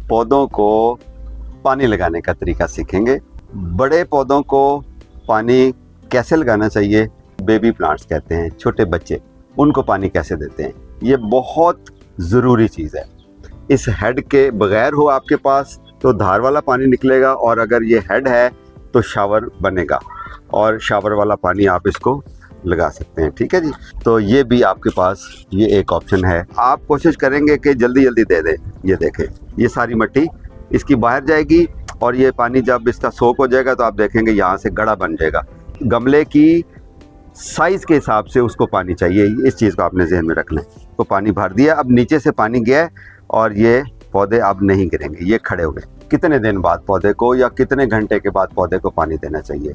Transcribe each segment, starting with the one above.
पौधों को पानी लगाने का तरीका सीखेंगे। बड़े पौधों को पानी कैसे लगाना चाहिए, बेबी प्लांट्स कहते हैं, छोटे बच्चे, उनको पानी कैसे देते हैं, ये बहुत ज़रूरी चीज़ है। इस हेड के बगैर हो आपके पास तो धार वाला पानी निकलेगा, और अगर ये हेड है तो शावर बनेगा और शावर वाला पानी आप इसको लगा सकते हैं। ठीक है जी, तो ये भी आपके पास ये एक ऑप्शन है। आप कोशिश करेंगे कि जल्दी जल्दी दे दें। ये देखें, ये सारी मिट्टी इसकी बाहर जाएगी और ये पानी जब इसका सोख हो जाएगा तो आप देखेंगे यहाँ से गड़ा बन जाएगा। गमले की साइज़ के हिसाब से उसको पानी चाहिए, इस चीज़ को आपने जहन में रखना है। तो पानी भर दिया, अब नीचे से पानी गया है और ये पौधे अब नहीं गिरेंगे, ये खड़े हो गए। कितने दिन बाद पौधे को या कितने घंटे के बाद पौधे को पानी देना चाहिए?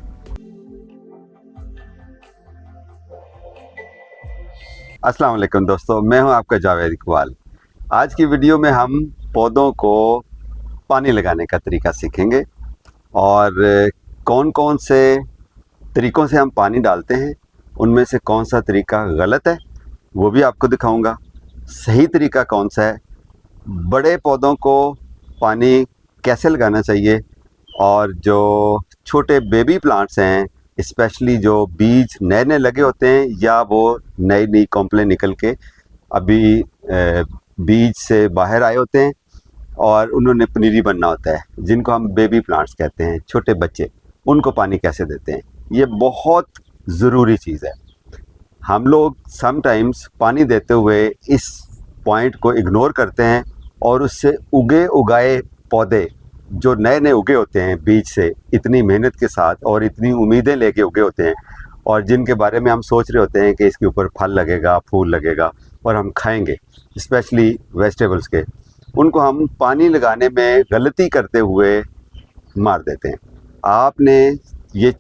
अस्सलाम वालेकुम दोस्तों, मैं हूं आपका जावेद इकबाल। आज की वीडियो में हम पौधों को पानी लगाने का तरीका सीखेंगे और कौन कौन से तरीक़ों से हम पानी डालते हैं, उनमें से कौन सा तरीका गलत है वो भी आपको दिखाऊंगा। सही तरीका कौन सा है, बड़े पौधों को पानी कैसे लगाना चाहिए, और जो छोटे बेबी प्लांट्स हैं, स्पेशली जो बीज नए नए लगे होते हैं या वो नई नई कॉम्प्लें निकल के अभी बीज से बाहर आए होते हैं और उन्होंने पनीरी बनना होता है, जिनको हम बेबी प्लांट्स कहते हैं, छोटे बच्चे, उनको पानी कैसे देते हैं, ये बहुत ज़रूरी चीज़ है। हम लोग समटाइम्स पानी देते हुए इस पॉइंट को इग्नोर करते हैं और उससे उगे उगाए पौधे जो नए नए उगे होते हैं बीज से, इतनी मेहनत के साथ और इतनी उम्मीदें लेके उगे होते हैं, और जिनके बारे में हम सोच रहे होते हैं कि इसके ऊपर फल लगेगा, फूल लगेगा और हम खाएंगे, स्पेशली वेजिटेबल्स के, उनको हम पानी लगाने में गलती करते हुए मार देते हैं। आपने ये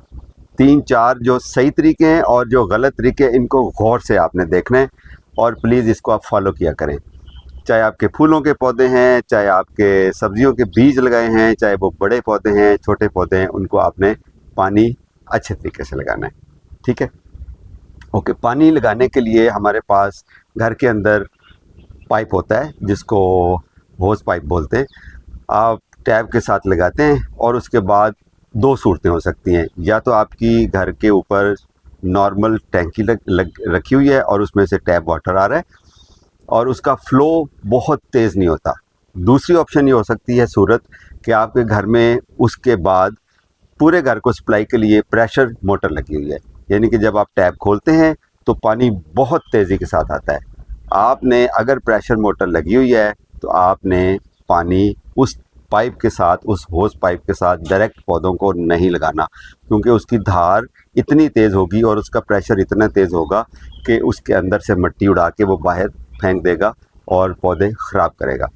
3-4 जो सही तरीके हैं और जो गलत तरीके हैं, इनको गौर से आपने देखना है और प्लीज़ इसको आप फॉलो किया करें। चाहे आपके फूलों के पौधे हैं, चाहे आपके सब्जियों के बीज लगाए हैं, चाहे वो बड़े पौधे हैं, छोटे पौधे हैं, उनको आपने पानी अच्छे तरीके से लगाना है। ठीक है, ओके। पानी लगाने के लिए हमारे पास घर के अंदर पाइप होता है जिसको होस पाइप बोलते हैं। आप टैप के साथ लगाते हैं और उसके बाद 2 सूरतें हो सकती हैं, या तो आपकी घर के ऊपर नॉर्मल टैंकी रखी हुई है और उसमें से टैप वाटर आ रहा है और उसका फ़्लो बहुत तेज़ नहीं होता। दूसरी ऑप्शन ये हो सकती है सूरत कि आपके घर में उसके बाद पूरे घर को सप्लाई के लिए प्रेशर मोटर लगी हुई है, यानी कि जब आप टैप खोलते हैं तो पानी बहुत तेज़ी के साथ आता है। आपने अगर प्रेशर मोटर लगी हुई है तो आपने पानी उस पाइप के साथ, उस होस पाइप के साथ डायरेक्ट पौधों को नहीं लगाना, क्योंकि उसकी धार इतनी तेज़ होगी और उसका प्रेशर इतना तेज़ होगा कि उसके अंदर से मिट्टी उड़ा के वो बाहर फेंक देगा और पौधे ख़राब करेगा।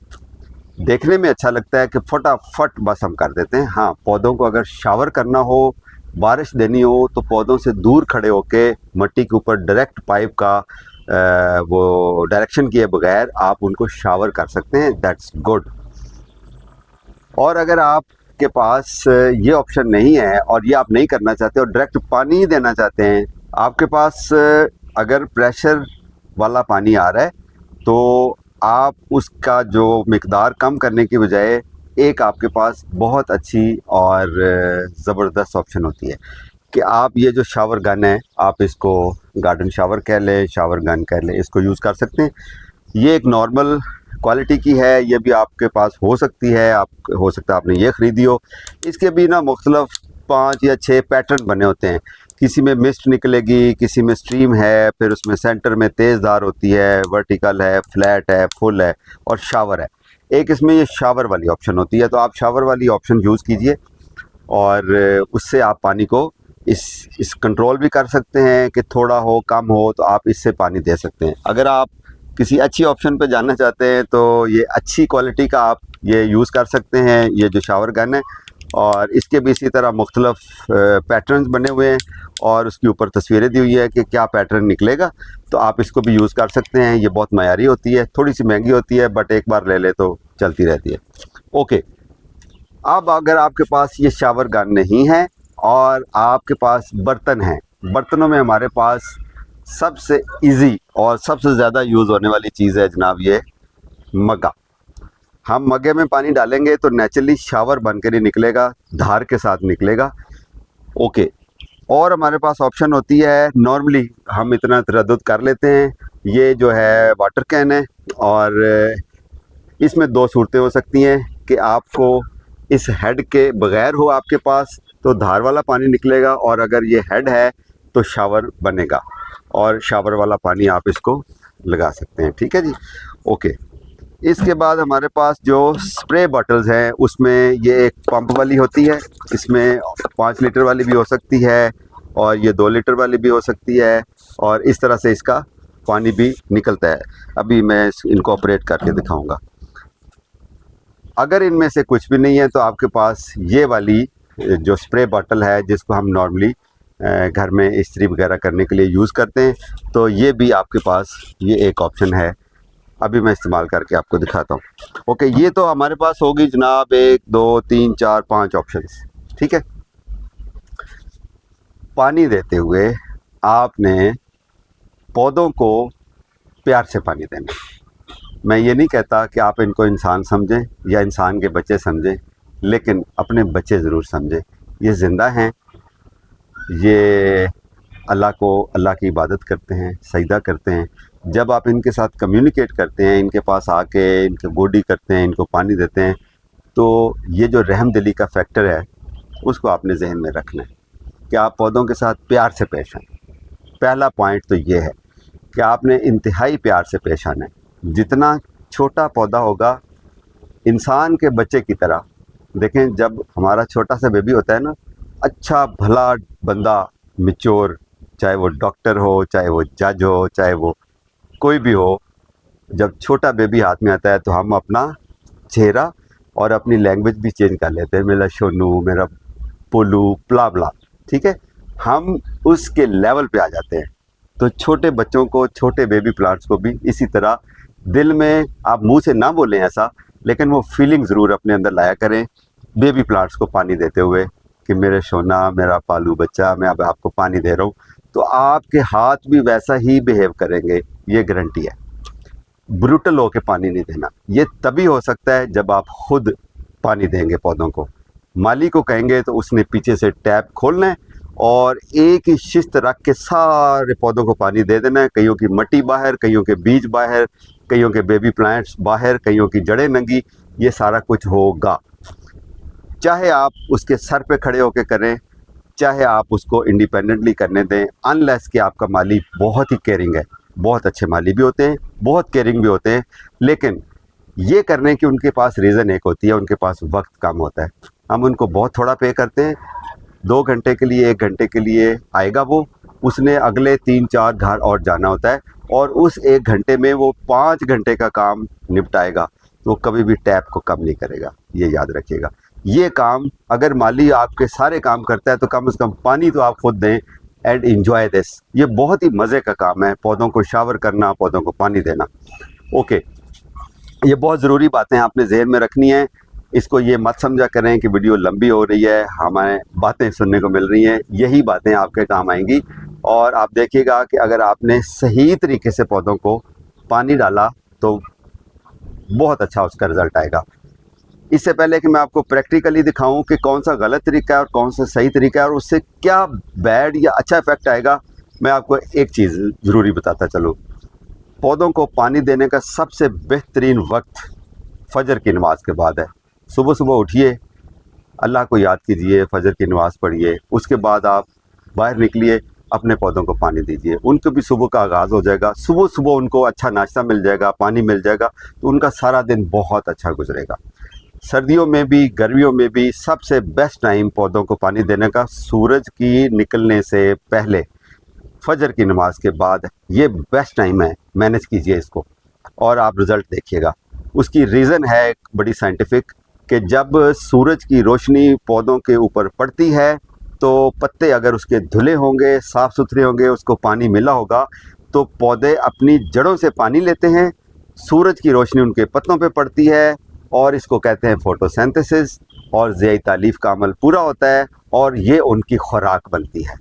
देखने में अच्छा लगता है कि फटाफट बस हम कर देते हैं। हाँ, पौधों को अगर शावर करना हो, बारिश देनी हो, तो पौधों से दूर खड़े होके मिट्टी के ऊपर डायरेक्ट पाइप का वो डायरेक्शन किए बगैर आप उनको शावर कर सकते हैं, दैट्स गुड। और अगर आपके पास ये ऑप्शन नहीं है और ये आप नहीं करना चाहते और डायरेक्ट पानी ही देना चाहते हैं, आपके पास अगर प्रेशर वाला पानी आ रहा है तो आप उसका जो मिकदार कम करने की बजाय एक आपके पास बहुत अच्छी और ज़बरदस्त ऑप्शन होती है कि आप ये जो शावर गन है, आप इसको गार्डन शावर कह लें, शावर गन कह लें, इसको यूज़ कर सकते हैं। ये एक नॉर्मल क्वालिटी की है, ये भी आपके पास हो सकती है, आप हो सकता है आपने ये ख़रीदी हो। इसके भी ना मुख्तलिफ 5 या 6 पैटर्न बने होते हैं, किसी में मिस्ट निकलेगी, किसी में स्ट्रीम है, फिर उसमें सेंटर में तेज़ धार होती है, वर्टिकल है, फ्लैट है, फुल है और शावर है। एक इसमें ये शावर वाली ऑप्शन होती है, तो आप शावर वाली ऑप्शन यूज़ कीजिए और उससे आप पानी को इस कंट्रोल भी कर सकते हैं कि थोड़ा हो कम हो, तो आप इससे पानी दे सकते हैं। अगर आप किसी अच्छी ऑप्शन पे जाना चाहते हैं तो ये अच्छी क्वालिटी का आप ये यूज़ कर सकते हैं, ये जो शावर गन है, और इसके भी इसी तरह मुख्तलिफ पैटर्न्स बने हुए हैं और उसके ऊपर तस्वीरें दी हुई है कि क्या पैटर्न निकलेगा, तो आप इसको भी यूज़ कर सकते हैं। ये बहुत मयारी होती है, थोड़ी सी महंगी होती है, बट एक बार ले ले तो चलती रहती है। ओके, अब अगर आपके पास ये शावर गन नहीं है और आपके पास बर्तन हैं, बर्तनों में हमारे पास सबसे इजी और सबसे ज़्यादा यूज़ होने वाली चीज़ है जनाब ये मग्गा। हम मग्गे में पानी डालेंगे तो नेचुरली शावर बन कर ही निकलेगा, धार के साथ निकलेगा। ओके। और हमारे पास ऑप्शन होती है, नॉर्मली हम इतना तरद्दुद कर लेते हैं, ये जो है वाटर कैन है, और इसमें दो सूरतें हो सकती हैं कि आपको इस हेड के बगैर हो आपके पास तो धार वाला पानी निकलेगा, और अगर ये हेड है तो शावर बनेगा, और शावर वाला पानी आप इसको लगा सकते हैं। ठीक है जी, ओके। इसके बाद हमारे पास जो स्प्रे बॉटल्स हैं उसमें ये एक पंप वाली होती है, इसमें 5 लीटर वाली भी हो सकती है और ये 2 लीटर वाली भी हो सकती है, और इस तरह से इसका पानी भी निकलता है। अभी मैं इनको ऑपरेट करके दिखाऊंगा। अगर इनमें से कुछ भी नहीं है तो आपके पास ये वाली जो स्प्रे बॉटल है जिसको हम नॉर्मली घर में इस्त्री वगैरह करने के लिए यूज़ करते हैं, तो ये भी आपके पास ये एक ऑप्शन है। अभी मैं इस्तेमाल करके आपको दिखाता हूँ। ओके, ये तो हमारे पास होगी जनाब 1 2 3 4 5 ऑप्शंस। ठीक है। पानी देते हुए आपने पौधों को प्यार से पानी देना। मैं ये नहीं कहता कि आप इनको इंसान समझें या इंसान के बच्चे समझें, लेकिन अपने बच्चे ज़रूर समझें। ये ज़िंदा हैं, ये अल्लाह की इबादत करते हैं, सजदा करते हैं। जब आप इनके साथ कम्युनिकेट करते हैं, इनके पास आके इनके गोडी करते हैं, इनको पानी देते हैं, तो ये जो रहम दिली का फैक्टर है उसको आपने जहन में रखना है कि आप पौधों के साथ प्यार से पेश आएँ। पहला पॉइंट तो ये है कि आपने इंतहाई प्यार से पेश आना है। जितना छोटा पौधा होगा, इंसान के बच्चे की तरह देखें, जब हमारा छोटा सा बेबी होता है ना, अच्छा भला बंदा मैच्योर, चाहे वो डॉक्टर हो, चाहे वो जज हो, चाहे वो कोई भी हो, जब छोटा बेबी हाथ में आता है तो हम अपना चेहरा और अपनी लैंग्वेज भी चेंज कर लेते हैं। मेरा शोनू, मेरा पोलू, प्ला ब्ला। ठीक है, हम उसके लेवल पे आ जाते हैं। तो छोटे बच्चों को, छोटे बेबी प्लांट्स को भी इसी तरह दिल में, आप मुंह से ना बोलें ऐसा, लेकिन वो फीलिंग ज़रूर अपने अंदर लाया करें बेबी प्लांट्स को पानी देते हुए कि मेरे सोना, मेरा पालू बच्चा, मैं अब आपको पानी दे रहा हूँ। तो आपके हाथ भी वैसा ही बिहेव करेंगे, ये गारंटी है। ब्रूटल होके पानी नहीं देना। ये तभी हो सकता है जब आप खुद पानी देंगे पौधों को। माली को कहेंगे तो उसने पीछे से टैप खोलना है और एक ही शिस्त रख के सारे पौधों को पानी दे देना है। कईयों की मट्टी बाहर, कईयों के बीज बाहर, कईयों के बेबी प्लांट्स बाहर, कईयों की जड़ें नंगी, ये सारा कुछ होगा। चाहे आप उसके सर पे खड़े होकर करें, चाहे आप उसको इंडिपेंडेंटली करने दें, अनलेस कि आपका माली बहुत ही केयरिंग है। बहुत अच्छे माली भी होते हैं, बहुत केयरिंग भी होते हैं, लेकिन ये करने की उनके पास रीज़न एक होती है, उनके पास वक्त कम होता है। हम उनको बहुत थोड़ा पे करते हैं, 2 घंटे के लिए, 1 घंटे के लिए आएगा वो, उसने अगले 3-4 घर और जाना होता है, और उस 1 घंटे में वो 5 घंटे का काम निपटाएगा। तो वो कभी भी टैप को कम नहीं करेगा, ये याद रखिएगा। ये काम अगर माली आपके सारे काम करता है तो कम से कम पानी तो आप खुद दें एंड एंजॉय दिस। ये बहुत ही मज़े का काम है, पौधों को शावर करना, पौधों को पानी देना। ओके, ये बहुत ज़रूरी बातें आपने जहन में रखनी है। इसको ये मत समझा करें कि वीडियो लंबी हो रही है, हमें बातें सुनने को मिल रही हैं। यही बातें आपके काम आएंगी, और आप देखिएगा कि अगर आपने सही तरीके से पौधों को पानी डाला तो बहुत अच्छा उसका रिज़ल्ट आएगा। इससे पहले कि मैं आपको प्रैक्टिकली दिखाऊं कि कौन सा गलत तरीका है और कौन सा सही तरीका है और उससे क्या बैड या अच्छा इफेक्ट आएगा, मैं आपको एक चीज़ ज़रूरी बताता चलूँ। पौधों को पानी देने का सबसे बेहतरीन वक्त फजर की नमाज के बाद है। सुबह सुबह उठिए, अल्लाह को याद कीजिए, फजर की नमाज़ पढ़िए, उसके बाद आप बाहर निकलिए, अपने पौधों को पानी दीजिए। उनको भी सुबह का आगाज़ हो जाएगा, सुबह सुबह उनको अच्छा नाश्ता मिल जाएगा, पानी मिल जाएगा, तो उनका सारा दिन बहुत अच्छा गुजरेगा। सर्दियों में भी, गर्मियों में भी सबसे बेस्ट टाइम पौधों को पानी देने का सूरज की निकलने से पहले, फजर की नमाज के बाद, ये बेस्ट टाइम है। मैनेज कीजिए इसको और आप रिज़ल्ट देखिएगा। उसकी रीज़न है बड़ी साइंटिफिक, कि जब सूरज की रोशनी पौधों के ऊपर पड़ती है तो पत्ते अगर उसके धुले होंगे, साफ़ सुथरे होंगे, उसको पानी मिला होगा, तो पौधे अपनी जड़ों से पानी लेते हैं, सूरज की रोशनी उनके पत्तों पे पड़ती है, और इसको कहते हैं फोटोसिंथेसिस, और ज़ियाई तालीफ का अमल पूरा होता है और ये उनकी खुराक बनती है।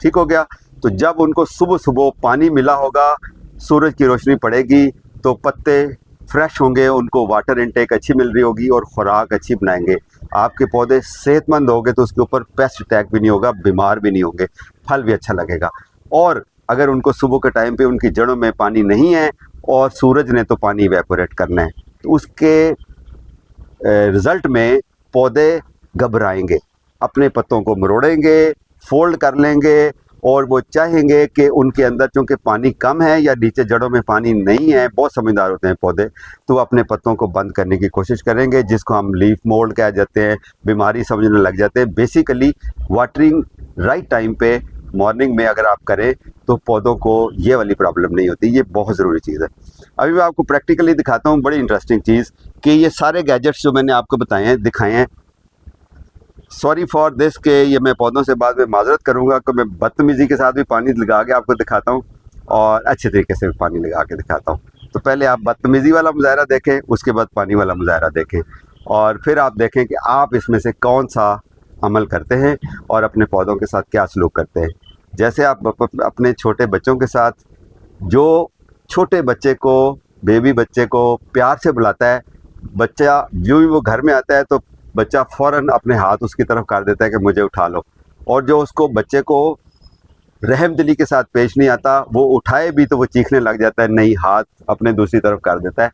ठीक हो गया। तो जब उनको सुबह सुबह पानी मिला होगा, सूरज की रोशनी पड़ेगी, तो पत्ते फ्रेश होंगे, उनको वाटर इनटेक अच्छी मिल रही होगी और ख़ुराक अच्छी बनाएंगे, आपके पौधे सेहतमंद होंगे तो उसके ऊपर पेस्ट अटैक भी नहीं होगा, बीमार भी नहीं होंगे, फल भी अच्छा लगेगा। और अगर उनको सुबह के टाइम पे उनकी जड़ों में पानी नहीं है और सूरज ने तो पानी इवेपोरेट करना है, तो उसके रिज़ल्ट में पौधे घबराएंगे, अपने पत्तों को मरोड़ेंगे, फोल्ड कर लेंगे और वो चाहेंगे कि उनके अंदर चूँकि पानी कम है या नीचे जड़ों में पानी नहीं है, बहुत समझदार होते हैं पौधे, तो वो अपने पत्तों को बंद करने की कोशिश करेंगे, जिसको हम लीफ मोल्ड कह जाते हैं, बीमारी समझने लग जाते हैं। बेसिकली वाटरिंग राइट टाइम पे मॉर्निंग में अगर आप करें तो पौधों को ये वाली प्रॉब्लम नहीं होती, ये बहुत ज़रूरी चीज़ है। अभी मैं आपको प्रैक्टिकली दिखाता हूँ, बड़ी इंटरेस्टिंग चीज़ कि ये सारे गैजेट्स जो मैंने आपको बताए हैं, दिखाए हैं, सॉरी फॉर दिस के ये मैं पौधों से बाद में माजरत करूँगा कि मैं बदतमीज़ी के साथ भी पानी लगा के आपको दिखाता हूँ और अच्छे तरीके से भी पानी लगा के दिखाता हूँ। तो पहले आप बदतमीज़ी वाला मुजाहरा देखें, उसके बाद पानी वाला मुजाहरा देखें और फिर आप देखें कि आप इसमें से कौन सा अमल करते हैं और अपने पौधों के साथ क्या सलूक करते हैं। जैसे आप अपने छोटे बच्चों के साथ, जो छोटे बच्चे को, बेबी बच्चे को प्यार से बुलाता है, बच्चा जो ही वो घर में आता है तो बच्चा फ़ौरन अपने हाथ उसकी तरफ कर देता है कि मुझे उठा लो, और जो उसको बच्चे को रहमदिली के साथ पेश नहीं आता, वो उठाए भी तो वो चीखने लग जाता है, नहीं, हाथ अपने दूसरी तरफ कर देता है।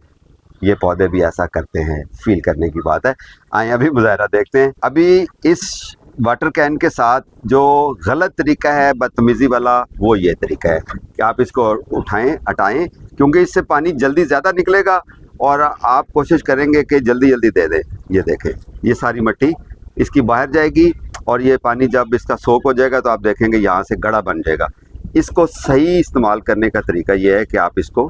ये पौधे भी ऐसा करते हैं, फील करने की बात है। आइए अभी मुजाहरा देखते हैं। अभी इस वाटर कैन के साथ जो गलत तरीका है बदतमीज़ी वाला, वो ये तरीका है कि आप इसको उठाएं, हटाएं, क्योंकि इससे पानी जल्दी ज़्यादा निकलेगा और आप कोशिश करेंगे कि जल्दी जल्दी दे दें। ये देखें, ये सारी मिट्टी इसकी बाहर जाएगी और ये पानी जब इसका सोख हो जाएगा तो आप देखेंगे यहाँ से गड़ा बन जाएगा। इसको सही इस्तेमाल करने का तरीका ये है कि आप इसको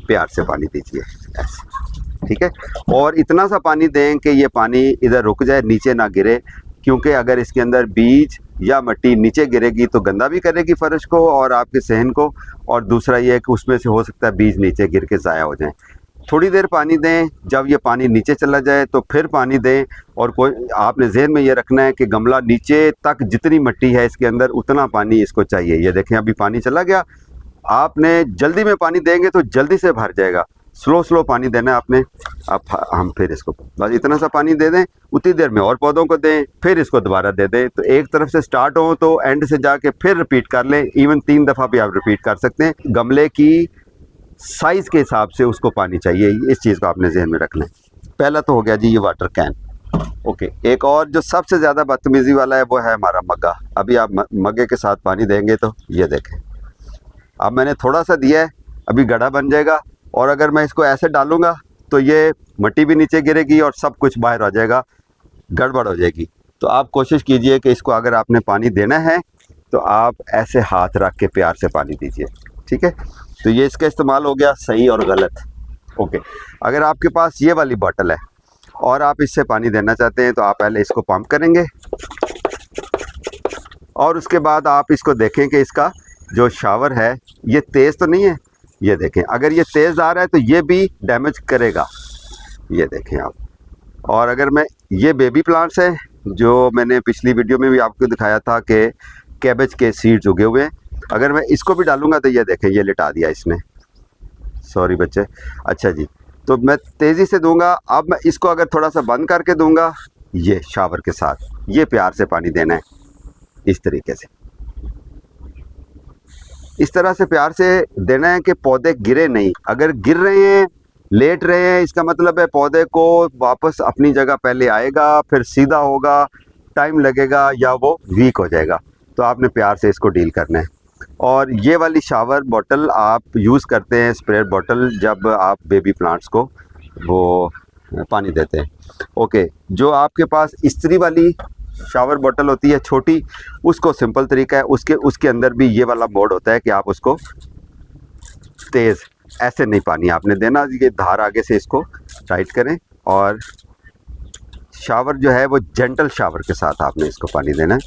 प्यार से पानी दीजिए ऐसे, ठीक है, और इतना सा पानी दें कि ये पानी इधर रुक जाए, नीचे ना गिरे, क्योंकि अगर इसके अंदर बीज या मिट्टी नीचे गिरेगी तो गंदा भी करेगी फ़र्श को और आपके सहन को, और दूसरा ये है कि उसमें से हो सकता है बीज नीचे गिर के ज़ाया हो जाएं। थोड़ी देर पानी दें, जब ये पानी नीचे चला जाए तो फिर पानी दें, और कोई आपने जहन में ये रखना है कि गमला नीचे तक जितनी मिट्टी है इसके अंदर उतना पानी इसको चाहिए। ये देखें अभी पानी चला गया, आपने जल्दी में पानी देंगे तो जल्दी से भर जाएगा, स्लो पानी देना है आपने। अब हम फिर इसको बस इतना सा पानी दे दें, उतनी देर में और पौधों को दें, फिर इसको दोबारा दे दें। तो एक तरफ से स्टार्ट हो तो एंड से जाके फिर रिपीट कर लें, इवन 3 दफ़ा भी आप रिपीट कर सकते हैं। गमले की साइज़ के हिसाब से उसको पानी चाहिए, इस चीज़ को आपने जहन में रखना है। पहला तो हो गया जी ये वाटर कैन, ओके। एक और जो सबसे ज़्यादा बदतमीज़ी वाला है वो है हमारा मग्गा। अभी आप मग्गे के साथ पानी देंगे तो ये देखें, अब मैंने थोड़ा सा दिया है, अभी गड्ढा बन जाएगा, और अगर मैं इसको ऐसे डालूंगा तो ये मिट्टी भी नीचे गिरेगी और सब कुछ बाहर आ जाएगा, गड़बड़ हो जाएगी। तो आप कोशिश कीजिए कि इसको अगर आपने पानी देना है तो आप ऐसे हाथ रख के प्यार से पानी दीजिए, ठीक है। तो ये इसका इस्तेमाल हो गया सही और गलत, ओके। अगर आपके पास ये वाली बॉटल है और आप इससे पानी देना चाहते हैं तो आप पहले इसको पंप करेंगे और उसके बाद आप इसको देखें कि इसका जो शावर है ये तेज़ तो नहीं है। ये देखें, अगर ये तेज़ आ रहा है तो ये भी डैमेज करेगा, ये देखें आप। और अगर मैं, ये बेबी प्लांट्स हैं जो मैंने पिछली वीडियो में भी आपको दिखाया था कि कैबेज के सीड्स उगे हुए हैं, अगर मैं इसको भी डालूंगा तो ये देखें, ये लिटा दिया इसने, सॉरी बच्चे। अच्छा जी, तो मैं तेज़ी से दूंगा। अब मैं इसको अगर थोड़ा सा बंद करके दूंगा, ये शावर के साथ, ये प्यार से पानी देना है इस तरीके से, इस तरह से प्यार से देना है कि पौधे गिरे नहीं। अगर गिर रहे हैं, लेट रहे हैं, इसका मतलब है पौधे को वापस अपनी जगह पहले आएगा, फिर सीधा होगा, टाइम लगेगा या वो वीक हो जाएगा। तो आपने प्यार से इसको डील करना है। और ये वाली शावर बॉटल आप यूज़ करते हैं, स्प्रे बॉटल, जब आप बेबी प्लांट्स को वो पानी देते हैं, ओके। जो आपके पास इस्त्री वाली शावर बॉटल होती है छोटी, उसको सिंपल तरीका है, उसके अंदर भी ये वाला मोड होता है कि आप उसको तेज़ ऐसे नहीं पानी आपने देना, ये धार आगे से इसको टाइट करें और शावर जो है वो जेंटल शावर के साथ आपने इसको पानी देना है।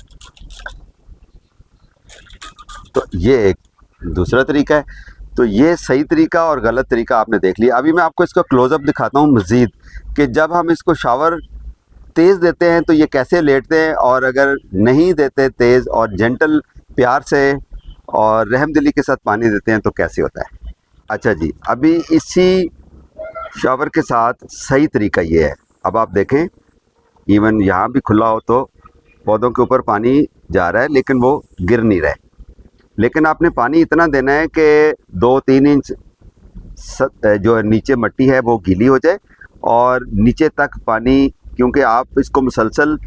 तो ये एक दूसरा तरीका है। तो ये सही तरीका और गलत तरीका आपने देख लिया। अभी मैं आपको इसका क्लोज़अप दिखाता हूँ मज़ीद, कि जब हम इसको शावर तेज़ देते हैं तो ये कैसे लेटते हैं, और अगर नहीं देते तेज़ और जेंटल प्यार से और रहमदिली के साथ पानी देते हैं तो कैसे होता है। अच्छा जी, अभी इसी शावर के साथ सही तरीका ये है, अब आप देखें इवन यहाँ भी खुला हो तो पौधों के ऊपर पानी जा रहा है लेकिन वो गिर नहीं रहा है। लेकिन आपने पानी इतना देना है कि 2-3 इंच जो नीचे मिट्टी है वो गीली हो जाए और नीचे तक पानी, क्योंकि आप इसको मुसलसल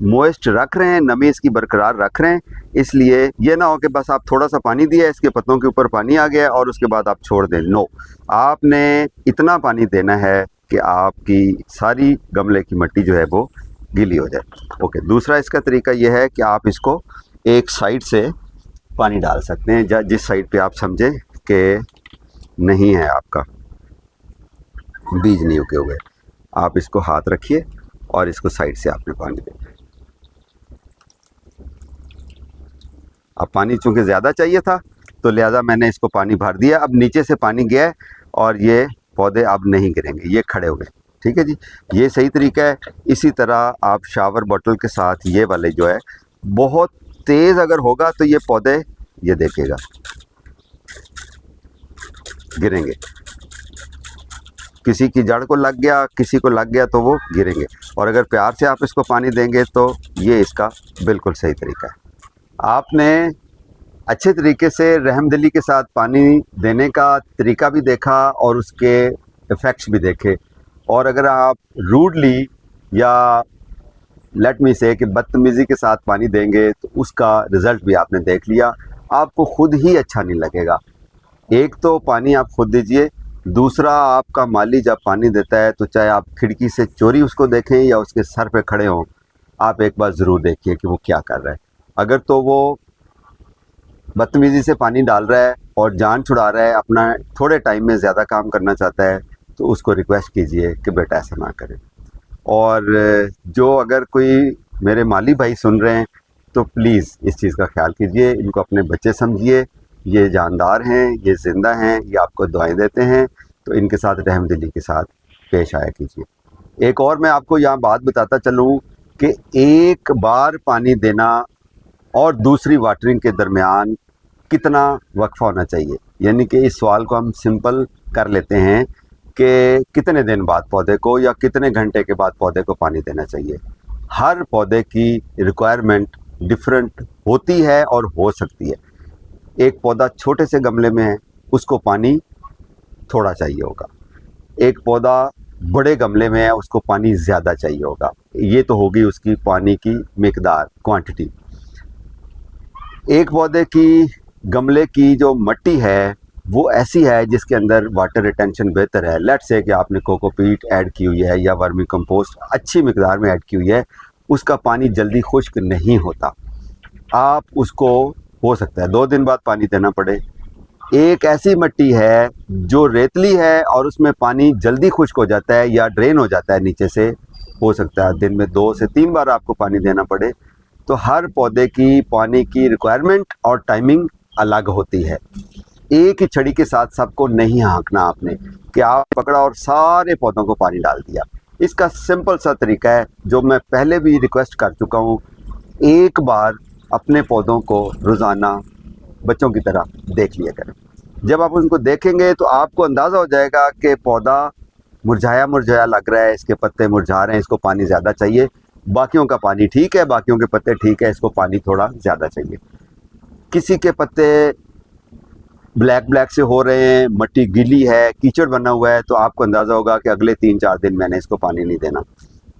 मॉइस्ट रख रहे हैं, नमी इसकी बरकरार रख रहे हैं, इसलिए ये ना हो कि बस आप थोड़ा सा पानी दिया, इसके पत्तों के ऊपर पानी आ गया और उसके बाद आप छोड़ दें। नो, आपने इतना पानी देना है कि आपकी सारी गमले की मिट्टी जो है वो गीली हो जाए। ओके, दूसरा इसका तरीका यह है कि आप इसको एक साइड से पानी डाल सकते हैं, जिस साइड पे आप समझें कि नहीं है आपका बीज नहीं उगे हुए, आप इसको हाथ रखिए और इसको साइड से आपने पानी देना है। अब पानी चूँकि ज़्यादा चाहिए था तो लिहाजा मैंने इसको पानी भर दिया। अब नीचे से पानी गया है और ये पौधे अब नहीं गिरेंगे, ये खड़े हो गए। ठीक है जी, ये सही तरीका है। इसी तरह आप शावर बॉटल के साथ ये वाले जो है, बहुत तेज़ अगर होगा तो ये पौधे, ये देखिएगा, गिरेंगे। किसी की जड़ को लग गया, किसी को लग गया तो वो गिरेंगे। और अगर प्यार से आप इसको पानी देंगे तो ये इसका बिल्कुल सही तरीका है। आपने अच्छे तरीके से रहमदिली के साथ पानी देने का तरीका भी देखा और उसके इफ़ेक्ट्स भी देखे। और अगर आप रूडली या लेट मी से कि बदतमीज़ी के साथ पानी देंगे तो उसका रिज़ल्ट भी आपने देख लिया, आपको खुद ही अच्छा नहीं लगेगा। एक तो पानी आप खुद दीजिए, दूसरा आपका माली जब पानी देता है तो चाहे आप खिड़की से चोरी उसको देखें या उसके सर पे खड़े हों, आप एक बार ज़रूर देखिए कि वो क्या कर रहा है। अगर तो वो बदतमीज़ी से पानी डाल रहा है और जान छुड़ा रहा है, अपना थोड़े टाइम में ज़्यादा काम करना चाहता है, तो उसको रिक्वेस्ट कीजिए कि बेटा ऐसा ना करें। और जो अगर कोई मेरे माली भाई सुन रहे हैं तो प्लीज़ इस चीज़ का ख्याल कीजिए, इनको अपने बच्चे समझिए, ये जानदार हैं, ये ज़िंदा हैं, ये आपको दुआएं देते हैं, तो इनके साथ रहमदिली के साथ पेश आया कीजिए। एक और मैं आपको यहाँ बात बताता चलूँ कि एक बार पानी देना और दूसरी वाटरिंग के दरमियान कितना वक्फा होना चाहिए, यानी कि इस सवाल को हम सिंपल कर लेते हैं कि कितने दिन बाद पौधे को या कितने घंटे के बाद पौधे को पानी देना चाहिए। हर पौधे की रिक्वायरमेंट डिफरेंट होती है और हो सकती है। एक पौधा छोटे से गमले में है, उसको पानी थोड़ा चाहिए होगा। एक पौधा बड़े गमले में है, उसको पानी ज़्यादा चाहिए होगा। ये तो होगी उसकी पानी की मिकदार, क्वांटिटी। एक पौधे की गमले की जो मिट्टी है वो ऐसी है जिसके अंदर वाटर रिटेंशन बेहतर है। लेट्स से कि आपने कोकोपीट ऐड की हुई है या वर्मी कंपोस्ट अच्छी मिकदार में ऐड की हुई है, उसका पानी जल्दी खुश्क नहीं होता। आप उसको हो सकता है 2 दिन बाद पानी देना पड़े। एक ऐसी मिट्टी है जो रेतली है और उसमें पानी जल्दी खुश्क हो जाता है या ड्रेन हो जाता है नीचे से, हो सकता है दिन में 2 से 3 बार आपको पानी देना पड़े। तो हर पौधे की पानी की रिक्वायरमेंट और टाइमिंग अलग होती है। एक ही छड़ी के साथ सबको नहीं हाँकना आपने कि आप पकड़ा और सारे पौधों को पानी डाल दिया। इसका सिंपल सा तरीका है जो मैं पहले भी रिक्वेस्ट कर चुका हूँ, एक बार अपने पौधों को रोज़ाना बच्चों की तरह देख लिया करें। जब आप उनको देखेंगे तो आपको अंदाज़ा हो जाएगा कि पौधा मुरझाया मुरझाया लग रहा है, इसके पत्ते मुरझा रहे हैं, इसको पानी ज़्यादा चाहिए। बाकियों का पानी ठीक है, बाकियों के पत्ते ठीक है, इसको पानी थोड़ा ज़्यादा चाहिए। किसी के पत्ते ब्लैक से हो रहे हैं, मिट्टी गीली है, कीचड़ बना हुआ है, तो आपको अंदाज़ा होगा कि अगले 3-4 दिन मैंने इसको पानी नहीं देना।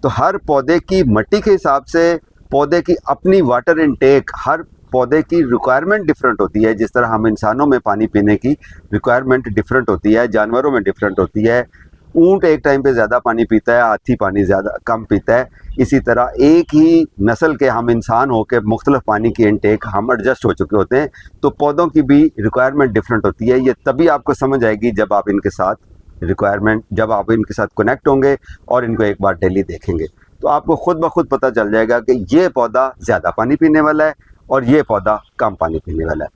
तो हर पौधे की मिट्टी के हिसाब से पौधे की अपनी वाटर इनटेक, हर पौधे की रिक्वायरमेंट डिफरेंट होती है। जिस तरह हम इंसानों में पानी पीने की रिक्वायरमेंट डिफरेंट होती है, जानवरों में डिफरेंट होती है। ऊँट एक टाइम पे ज़्यादा पानी पीता है, हाथी पानी ज़्यादा कम पीता है। इसी तरह एक ही नस्ल के हम इंसान हो के मुख्तलिफ पानी की इनटेक हम एडजस्ट हो चुके होते हैं, तो पौधों की भी रिक्वायरमेंट डिफरेंट होती है। ये तभी आपको समझ आएगी जब आप इनके साथ जब आप इनके साथ कनेक्ट होंगे और इनको एक बार डेली देखेंगे, तो आपको खुद ब खुद पता चल जाएगा कि ये पौधा ज़्यादा पानी पीने वाला है और ये पौधा कम पानी पीने वाला है।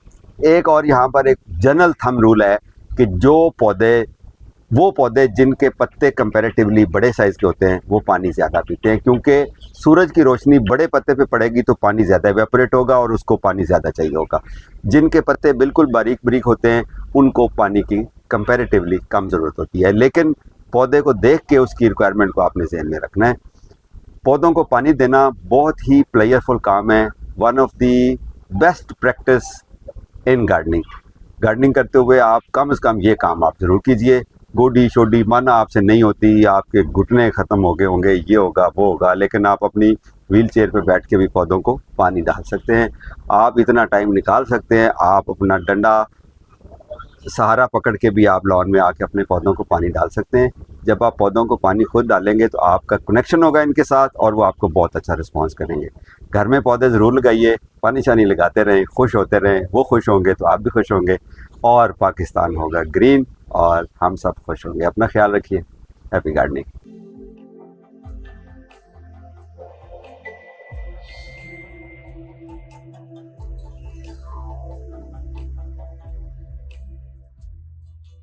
एक और यहाँ पर एक जनरल थंब रूल है कि वो पौधे जिनके पत्ते कंपैरेटिवली बड़े साइज़ के होते हैं वो पानी ज़्यादा पीते हैं, क्योंकि सूरज की रोशनी बड़े पत्ते पे पड़ेगी तो पानी ज़्यादा एवेपोरेट होगा और उसको पानी ज़्यादा चाहिए होगा। जिनके पत्ते बिल्कुल बारीक बारीक होते हैं उनको पानी की कंपैरेटिवली कम ज़रूरत होती है। लेकिन पौधे को देख के उसकी रिक्वायरमेंट को आपने ज़हन में रखना है। पौधों को पानी देना बहुत ही प्लेयरफुल काम है, one of the best practice in gardening. Gardening करते हुए आप कम से कम ये काम आप ज़रूर कीजिए। गोडी शोडी माना आपसे नहीं होती, आपके घुटने ख़त्म हो गए होंगे, ये होगा वो होगा, लेकिन आप अपनी व्हील चेयर पर बैठ के भी पौधों को पानी डाल सकते हैं। आप इतना टाइम निकाल सकते हैं, आप अपना डंडा सहारा पकड़ के भी आप लॉन में आके अपने पौधों को पानी डाल सकते हैं। जब आप पौधों को पानी खुद डालेंगे तो आपका कनेक्शन होगा इनके साथ और वो आपको बहुत अच्छा रिस्पॉन्स करेंगे। घर में पौधे ज़रूर लगाइए, पानी शानी लगाते रहें, खुश होते रहें, वो खुश होंगे तो आप भी खुश होंगे और पाकिस्तान होगा ग्रीन और हम सब खुश होंगे। अपना ख्याल रखिए। Happy gardening.